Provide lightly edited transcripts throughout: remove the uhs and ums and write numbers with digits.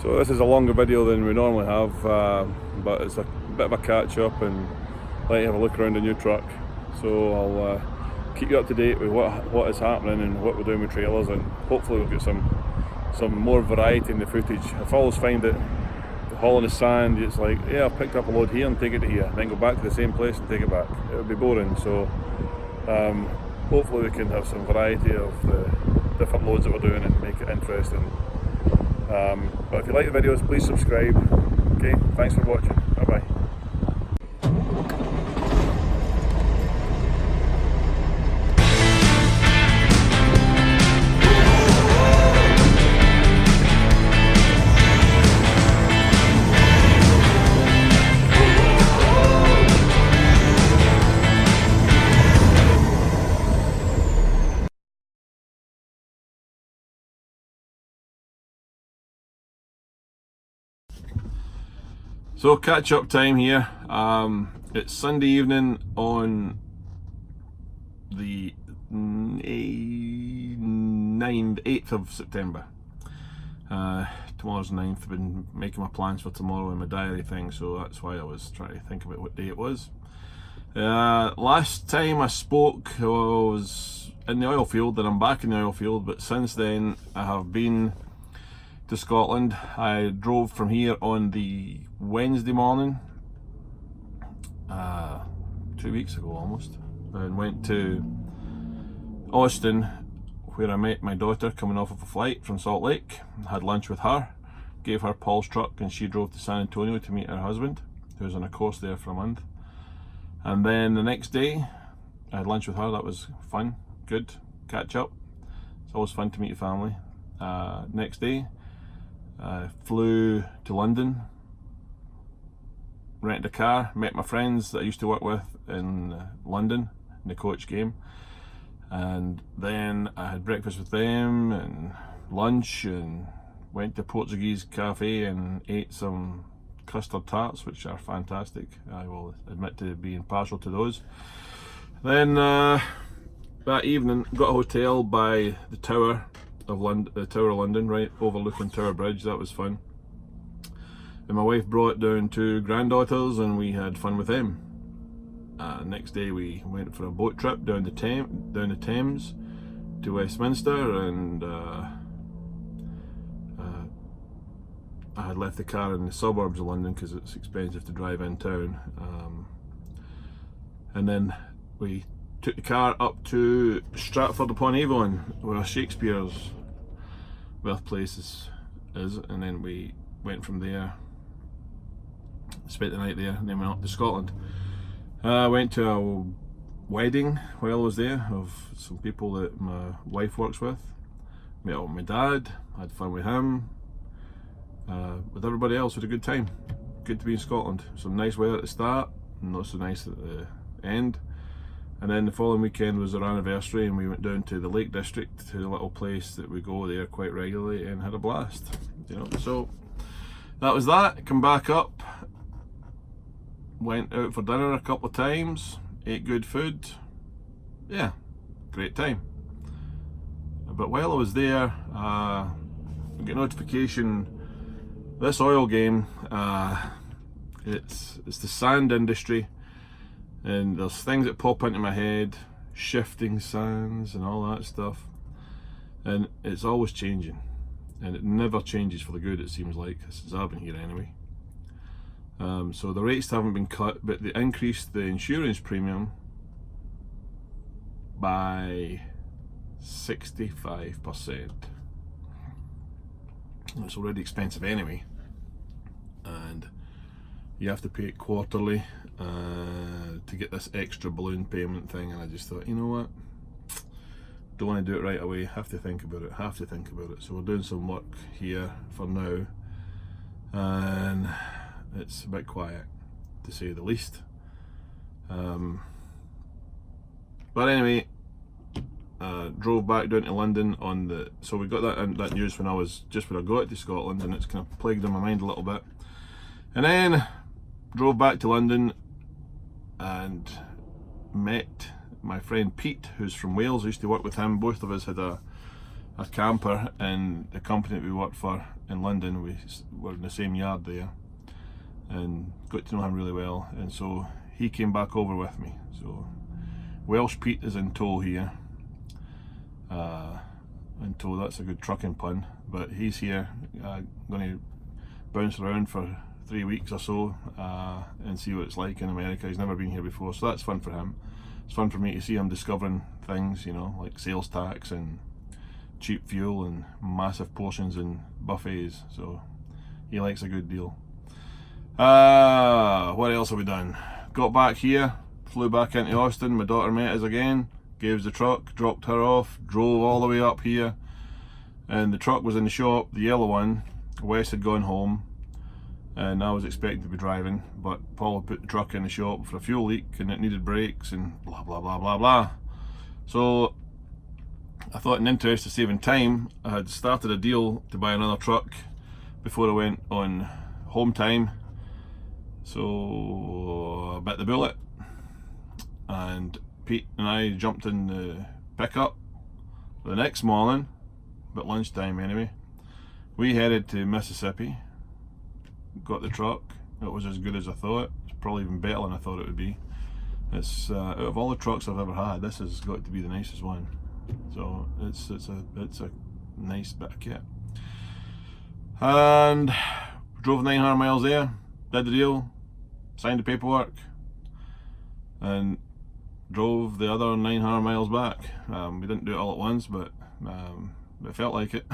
So this is a longer video than we normally have, but it's a bit of a catch up and let you have a look around the new truck. So I'll keep you up to date with what is happening and what we're doing with trailers, and hopefully we'll get some more variety in the footage. I always find that the hauling the sand, it's like, yeah, I've picked up a load here and take it to here, then go back to the same place and take it back. It would be boring. So hopefully we can have some variety of the different loads that we're doing and make it interesting. But if you like the videos, please subscribe. Okay, thanks for watching. Bye bye. So catch up time here. It's Sunday evening on the 8th of September. Tomorrow's 9th. I've been making my plans for tomorrow in my diary thing, so that's why I was trying to think about what day it was. Last time I spoke, I was in the oil field, and I'm back in the oil field, but since then I have been to Scotland. I drove from here on the Wednesday morning, 2 weeks ago almost, and went to Austin, where I met my daughter coming off of a flight from Salt Lake. Had lunch with her, gave her Paul's truck, and she drove to San Antonio to meet her husband, who was on a course there for a month. And then the next day I had lunch with her. That was fun, good catch up. It's always fun to meet your family. Next day I flew to London, rented a car, met my friends that I used to work with in London in the coach game, and then I had breakfast with them and lunch, and went to Portuguese cafe and ate some custard tarts, which are fantastic. I will admit to being partial to those. Then that evening got a hotel by the Tower of London, right overlooking Tower Bridge. That was fun. And my wife brought down two granddaughters and we had fun with them. Next day we went for a boat trip down the Thames to Westminster, and I had left the car in the suburbs of London because it's expensive to drive in town. And then we took the car up to Stratford upon Avon, where Shakespeare's birthplace is, and then we went from there, spent the night there, and then went up to Scotland. I went to a wedding while I was there of some people that my wife works with. Met up with my dad, had fun with him, with everybody else. Had a good time. Good to be in Scotland. Some nice weather at the start, and not so nice at the end. And then the following weekend was our anniversary, and we went down to the Lake District, to the little place that we go there quite regularly, and had a blast. You know, so that was that. Come back up, went out for dinner a couple of times, ate good food. Yeah, great time. But while I was there, I got notification. This oil game, it's the sand industry. And there's things that pop into my head, shifting sands and all that stuff, and it's always changing, and it never changes for the good, it seems like, since I've been here anyway. So the rates haven't been cut, but they increased the insurance premium by 65%. It's already expensive anyway, and you have to pay it quarterly to get this extra balloon payment thing. And I just thought, you know what, don't want to do it right away, have to think about it. So we're doing some work here for now, and it's a bit quiet, to say the least. But anyway, drove back down to London on the, so we got that news when I got to Scotland, and it's kind of plagued in my mind a little bit. And then drove back to London and met my friend Pete, who's from Wales. I used to work with him. Both of us had a camper in the company that we worked for in London. We were in the same yard there and got to know him really well, and so he came back over with me. So Welsh Pete is in tow here. In tow, that's a good trucking pun, but he's here. Going to bounce around for 3 weeks or so and see what it's like in America. He's never been here before, so that's fun for him. It's fun for me to see him discovering things, you know, like sales tax and cheap fuel and massive portions and buffets. So he likes a good deal. What else have we done? Got back here, flew back into Austin. My daughter met us again, gave us the truck, dropped her off, drove all the way up here, and the truck was in the shop, the yellow one. Wes had gone home and I was expecting to be driving, but Paul had put the truck in the shop for a fuel leak and it needed brakes and blah blah blah blah blah. So I thought, in the interest of saving time, I had started a deal to buy another truck before I went on home time. So I bit the bullet, and Pete and I jumped in the pickup the next morning, but lunchtime anyway. We headed to Mississippi, got the truck. It was as good as I thought. It's probably even better than I thought it would be. It's out of all the trucks I've ever had, this has got to be the nicest one. So it's a nice bit of kit. And drove 900 miles there, did the deal, signed the paperwork, and drove the other 900 miles back. We didn't do it all at once, but it felt like it.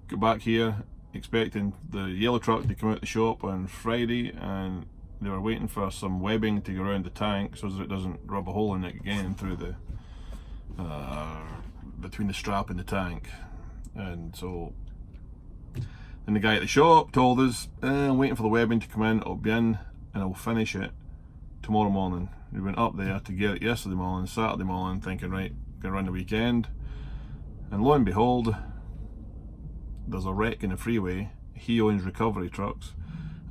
Got back here expecting the yellow truck to come out the shop on Friday, and they were waiting for some webbing to go around the tank so that it doesn't rub a hole in it again through the between the strap and the tank. And so then the guy at the shop told us, I'm waiting for the webbing to come in, it'll be in and I'll finish it tomorrow morning. We went up there to get it yesterday morning, Saturday morning, thinking, right, gonna run the weekend, and lo and behold, there's a wreck in the freeway. He owns recovery trucks,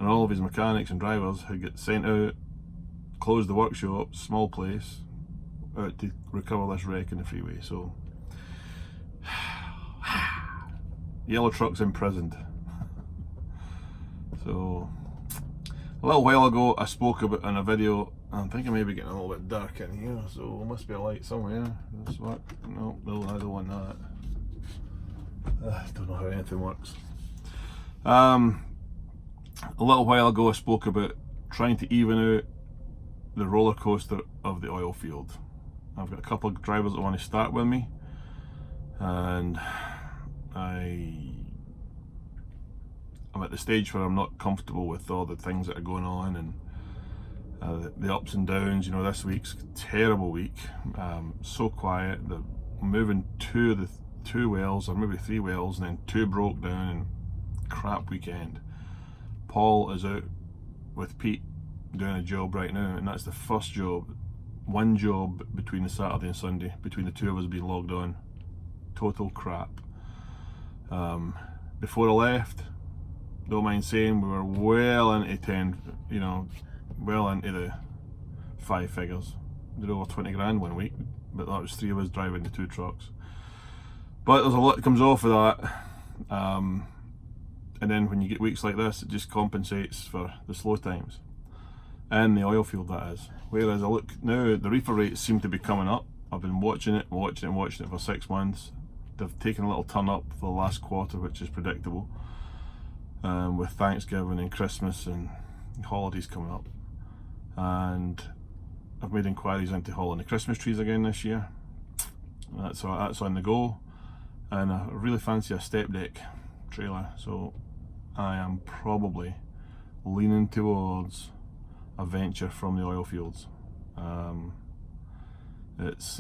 and all of his mechanics and drivers had get sent out, closed the workshop, small place, out to recover this wreck in the freeway. So yellow truck's imprisoned. So a little while ago I spoke about in a video, I'm thinking maybe getting a little bit dark in here, so there must be a light somewhere. This work? No, I don't want that. I don't know how anything works. A little while ago I spoke about trying to even out the roller coaster of the oil field. I've got a couple of drivers that want to start with me, and I'm at the stage where I'm not comfortable with all the things that are going on, and the ups and downs. You know, this week's a terrible week. So quiet. They're moving two wells, or maybe 3 wells, and then 2 broke down, and crap weekend. Paul is out with Pete doing a job right now, and that's the first job, one job between the Saturday and Sunday, between the two of us being logged on. Total crap. Before I left, don't mind saying, we were well into 10, you know, well into the 5 figures. Did over 20 grand one week, but that was 3 of us driving the 2 trucks. But there's a lot that comes off of that, and then when you get weeks like this, it just compensates for the slow times in the oil field, that is. Whereas I look now, the reefer rates seem to be coming up. I've been watching it for 6 months. They've taken a little turn up for the last quarter, which is predictable, with Thanksgiving and Christmas and holidays coming up. And I've made inquiries into hauling the Christmas trees again this year. That's on the go. And I really fancy a step deck trailer, so I am probably leaning towards a venture from the oil fields. It's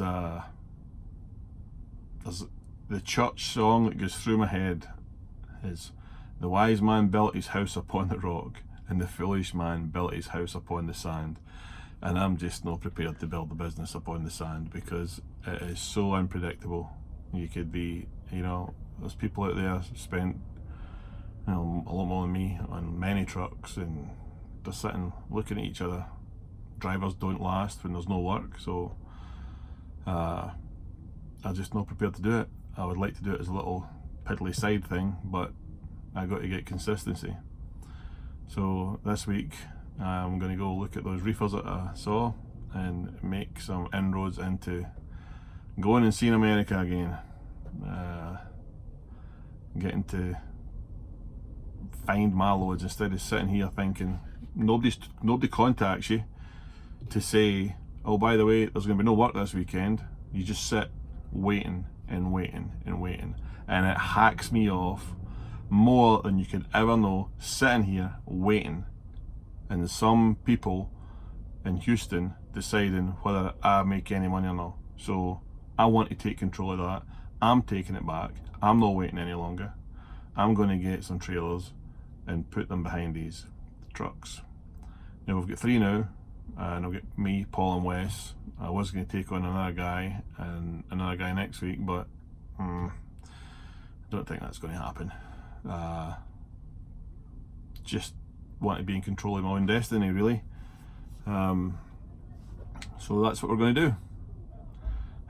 there's the church song that goes through my head is, the wise man built his house upon the rock, and the foolish man built his house upon the sand. And I'm just not prepared to build a business upon the sand, because it is so unpredictable. You could be, you know, there's people out there spent, you know, a lot more than me on many trucks, and they're sitting looking at each other. Drivers don't last when there's no work, so I'm just not prepared to do it. I would like to do it as a little piddly side thing, but I got to get consistency. So this week I'm going to go look at those reefers that I saw and make some inroads into going and seeing America again. Getting to find my loads instead of sitting here thinking nobody contacts you to say, oh, by the way, there's going to be no work this weekend. You just sit waiting and waiting and waiting, and it hacks me off more than you could ever know, sitting here waiting, and some people in Houston deciding whether I make any money or not. So I want to take control of that. I'm taking it back. I'm not waiting any longer. I'm going to get some trailers and put them behind these trucks. Now we've got 3 now, and I've got me, Paul and Wes. I was going to take on another guy and another guy next week, but I don't think that's going to happen. Just want to be in control of my own destiny, really. So that's what we're going to do.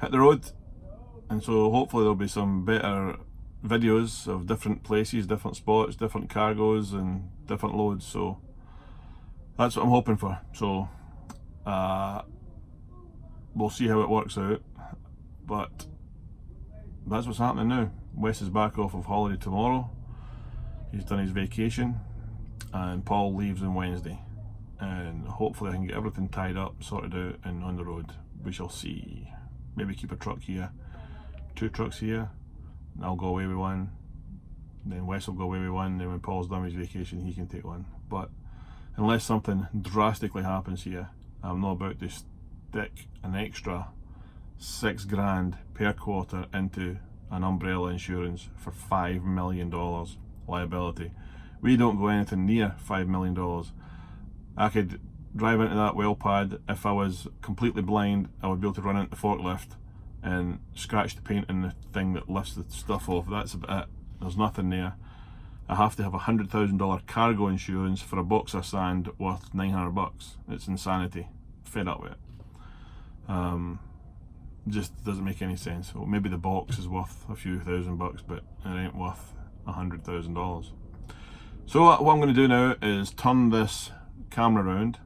Hit the road. And so hopefully there'll be some better videos of different places, different spots, different cargoes and different loads. So that's what I'm hoping for. So we'll see how it works out. But that's what's happening now. Wes is back off of holiday tomorrow. He's done his vacation, and Paul leaves on Wednesday. And hopefully I can get everything tied up, sorted out, and on the road. We shall see. Maybe keep a truck here, 2 trucks here, and I'll go away with one. Then Wes will go away with one. Then when Paul's done his vacation, he can take one. But unless something drastically happens here, I'm not about to stick an extra $6,000 per quarter into an umbrella insurance for $5 million liability. We don't go anything near $5 million. I could drive into that well pad. If I was completely blind, I would be able to run into the forklift and scratch the paint in the thing that lifts the stuff off. That's about it. There's nothing there. I have to have $100,000 cargo insurance for a box of sand worth $900. It's insanity. Fed up with it. Just doesn't make any sense. Well, maybe the box is worth a few $1,000, but it ain't worth $100,000. So what I'm going to do now is turn this camera around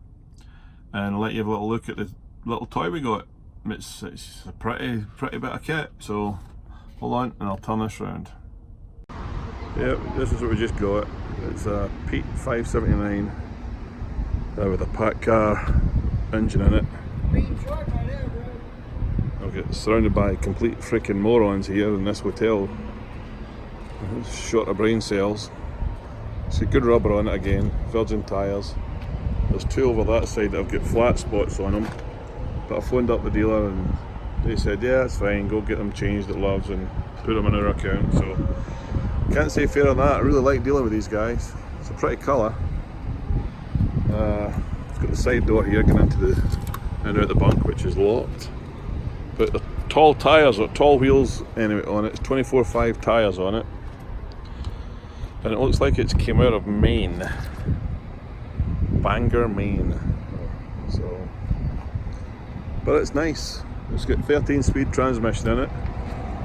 and let you have a little look at the little toy we got. It's a pretty bit of kit. So hold on, and I'll turn this round. Yep, this is what we just got. It's a Pete 579 with a pack car engine in it. I'll get surrounded by complete freaking morons here in this hotel. Short of brain cells. It's got good rubber on it again, virgin tyres. There's 2 over that side that have got flat spots on them. But I phoned up the dealer and they said, yeah, it's fine, go get them changed at Love's and put them in our account. So can't say fair on that. I really like dealing with these guys. It's a pretty colour. It's got the side door here going into the and out the bunk, which is locked. But the tall tyres, or tall wheels anyway on it, it's 24.5 tyres on it. And it looks like it's came out of Maine. Bangor, Maine. So, but it's nice. It's got 13-speed transmission in it.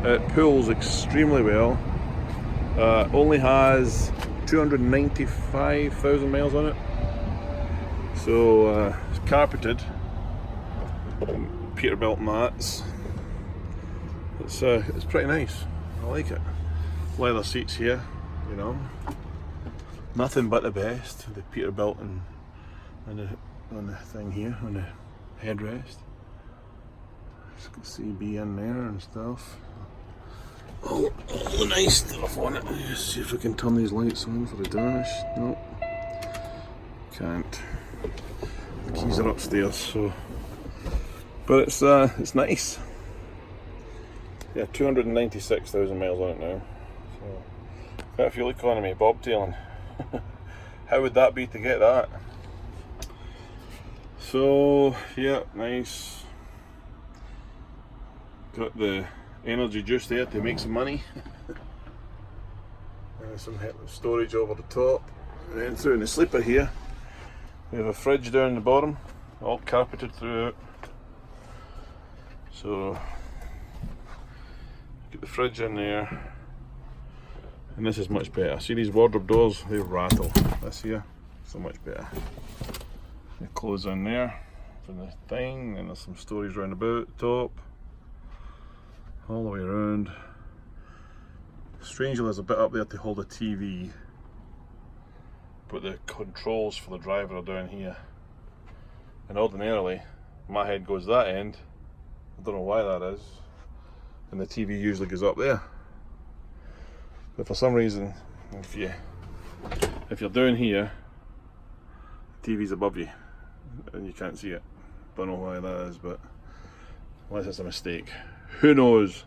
It pulls extremely well. Only has 295,000 miles on it. So it's carpeted. Peterbilt mats. It's pretty nice. I like it. Leather seats here, you know. Nothing but the best. The Peterbilt and on the thing here, on the headrest. It's got CB in there and stuff. All the nice stuff on it. Let's see if we can turn these lights on for the dash. Nope. Can't. The keys are upstairs, so. But it's nice. Yeah, 296,000 miles on it now. So, quite a fuel economy, bobtailing. How would that be to get that? So, yeah, nice. Got the energy juice there to make some money. Some storage over the top. And then through in the sleeper here, we have a fridge down the bottom, all carpeted throughout. So, get the fridge in there, And this is much better. See these wardrobe doors? They rattle. This here, so much better. The clothes in there for the thing, and there's some storage round about the top. All the way around. Strangely, there's a bit up there to hold a TV, but the controls for the driver are down here. And ordinarily, my head goes that end. I don't know why that is. And the TV usually goes up there. But for some reason, if you're down here, the TV's above you, and you can't see it. Don't know why that is, but unless it's a mistake. Who knows?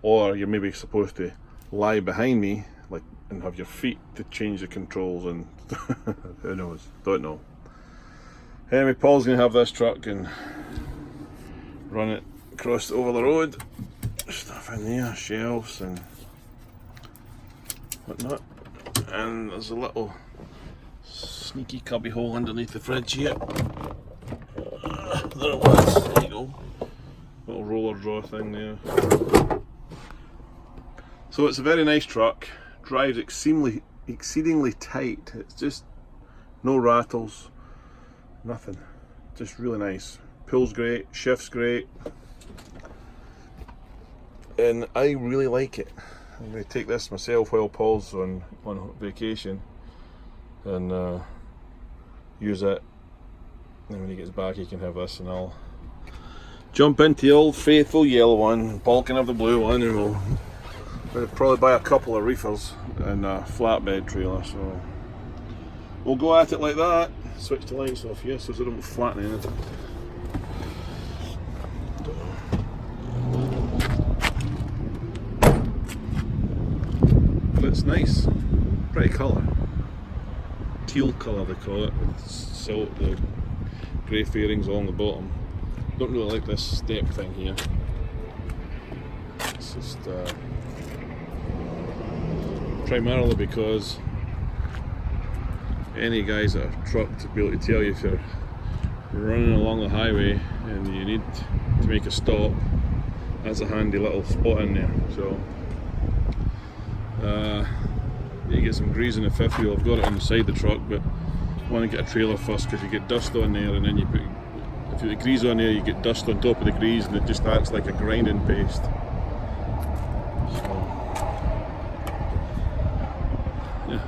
Or you're maybe supposed to lie behind me, like, and have your feet to change the controls, and who knows? Don't know. Anyway, Paul's gonna have this truck and run it across over the road. Stuff in there, shelves and whatnot. And there's a little sneaky cubby hole underneath the fridge here. There it was. There you go. Little roller draw thing there. So it's a very nice truck. Drives exceedingly tight. It's just no rattles, nothing. Just really nice. Pulls great, shifts great, and I really like it. I'm going to take this myself while Paul's on vacation and use it. And when he gets back, he can have this, and I'll jump into the old faithful yellow one. Paul can have the blue one, and we'll probably buy a couple of reefers and a flatbed trailer. So we'll go at it like that. Switch the lights off here so they don't flatten anything. But it's nice, pretty colour, teal colour they call it, with silk, the grey fairings along the bottom. Don't really like this step thing here. It's just primarily because any guys that have trucked to be able to tell you if you're running along the highway and you need to make a stop, that's a handy little spot in there. So you get some grease in the fifth wheel. I've got it on the side of the truck, but I want to get a trailer first because you get dust on there, and then if you put grease on there, you get dust on top of the grease, and it just acts like a grinding paste. So yeah.